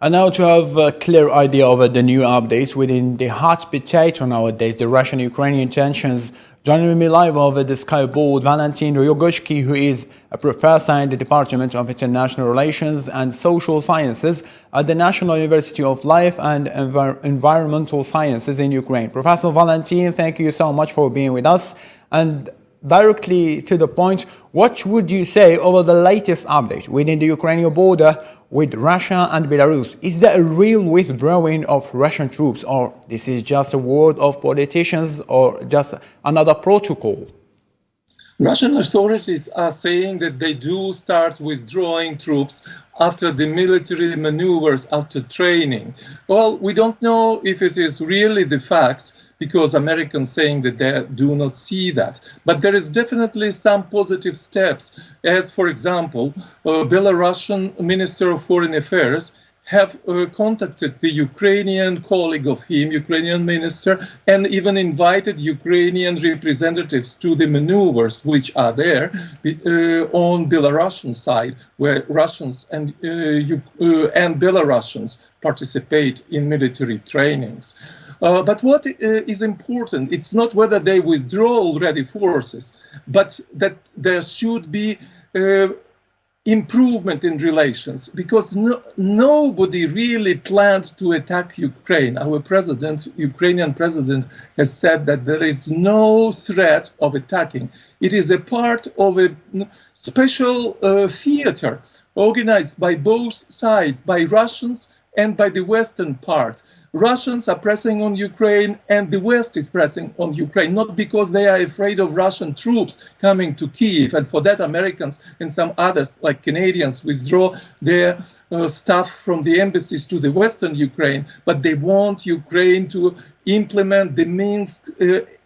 And now to have a clear idea of the new updates within the hot potato nowadays, the Russian-Ukrainian tensions. Joining me live over the skyboard, Valentin Yakushik, who is a professor in the Department of International Relations and Social Sciences at the National University of Life and Environmental Sciences in Ukraine. Professor Valentin, thank you so much for being with us. And directly to the point, what would you say over the latest update within the Ukrainian border with Russia and Belarus? Is there a real withdrawing of Russian troops, or this is just a word of politicians, or just another protocol? Russian authorities are saying that they do start withdrawing troops after the military maneuvers, after training. Well, we don't know if it is really the fact, because Americans saying that they do not see that. But there is definitely some positive steps, as, for example, Belarusian Minister of Foreign Affairs have contacted the Ukrainian colleague of him, Ukrainian minister, and even invited Ukrainian representatives to the maneuvers which are there on Belarusian side, where Russians and Belarusians participate in military trainings. But what is important, it's not whether they withdraw already forces, but that there should be improvement in relations, because nobody really planned to attack Ukraine. Our Ukrainian president, has said that there is no threat of attacking. It is a part of a special theater organized by both sides, by Russians and by the Western part. Russians are pressing on Ukraine and the West is pressing on Ukraine, not because they are afraid of Russian troops coming to Kyiv, and for that Americans and some others like Canadians withdraw their staff from the embassies to the Western Ukraine, but they want Ukraine to implement the Minsk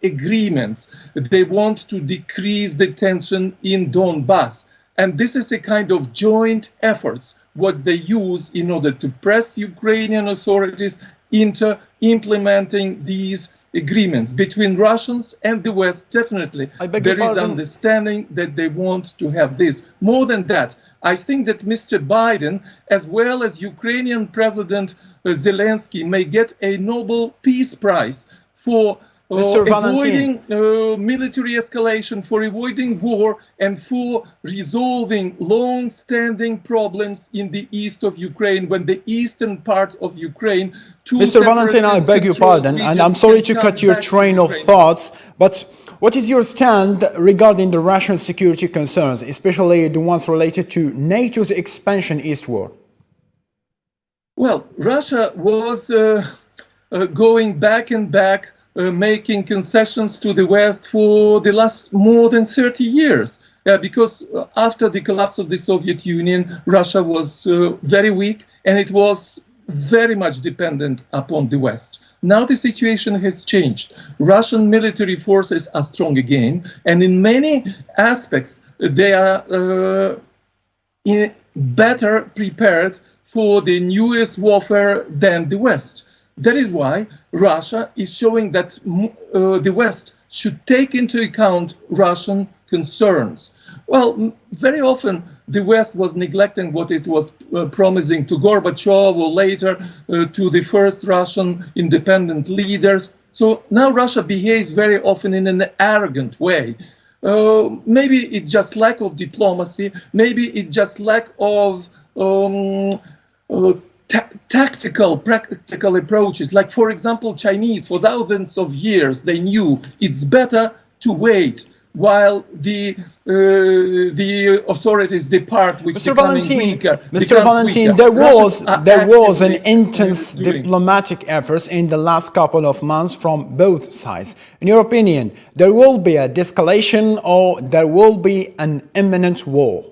agreements. They want to decrease the tension in Donbass. And this is a kind of joint efforts, what they use in order to press Ukrainian authorities into implementing these agreements between Russians and the West. Definitely, there is understanding that they want to have this. More than that, I think that Mr. Biden, as well as Ukrainian President Zelensky, may get a Nobel Peace Prize for avoiding military escalation, for avoiding war, and for resolving long-standing problems in the east of Ukraine, when the eastern part of Ukraine... Mr. Valentin, I beg your pardon, and I'm sorry to cut your train of thoughts, but what is your stand regarding the Russian security concerns, especially the ones related to NATO's expansion eastward? Well, Russia was going back and back, making concessions to the West for the last more than 30 years. Because after the collapse of the Soviet Union, Russia was very weak and it was very much dependent upon the West. Now the situation has changed. Russian military forces are strong again, and in many aspects they are better prepared for the newest warfare than the West. That is why Russia is showing that the West should take into account Russian concerns. Well, very often the West was neglecting what it was promising to Gorbachev, or later to the first Russian independent leaders. So now Russia behaves very often in an arrogant way. Maybe it's just lack of diplomacy, maybe it's just lack of tactical, practical approaches. Like, for example, Chinese, for thousands of years, they knew it's better to wait while the authorities depart, which Mr. Valentin, there was an intense diplomatic effort in the last couple of months from both sides. In your opinion, there will be a de-escalation, or there will be an imminent war?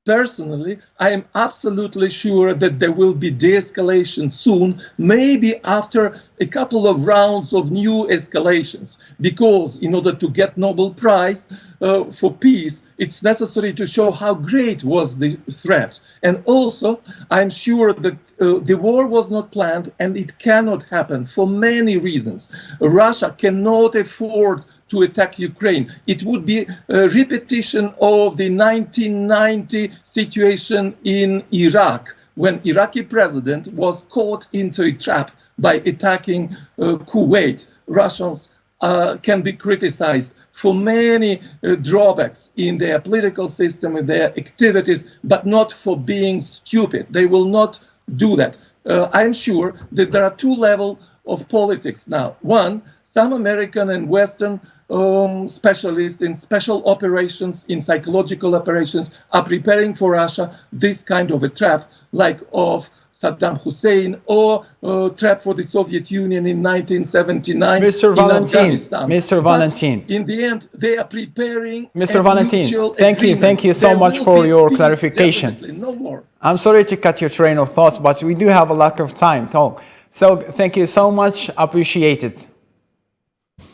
Personally, I am absolutely sure that there will be de-escalation soon, maybe after a couple of rounds of new escalations, because in order to get Nobel Prize for peace, it's necessary to show how great was the threat. And also, I'm sure that the war was not planned and it cannot happen for many reasons. Russia cannot afford to attack Ukraine. It would be a repetition of the 1990 situation in Iraq, when Iraqi president was caught into a trap by attacking Kuwait. Russians can be criticized for many drawbacks in their political system, in their activities, but not for being stupid. They will not do that. I'm sure that there are two levels of politics now. One, some American and Western specialists in special operations, in psychological operations, are preparing for Russia this kind of a trap, like of Saddam Hussein, or trap for the Soviet Union in 1979 Mr. in Valentin, Afghanistan. Mr. Valentin. In the end, they are preparing Mr. Valentin, thank you so There much will for be your peace, clarification. definitely, no more. I'm sorry to cut your train of thoughts, but we do have a lack of time. So thank you so much. Appreciate it.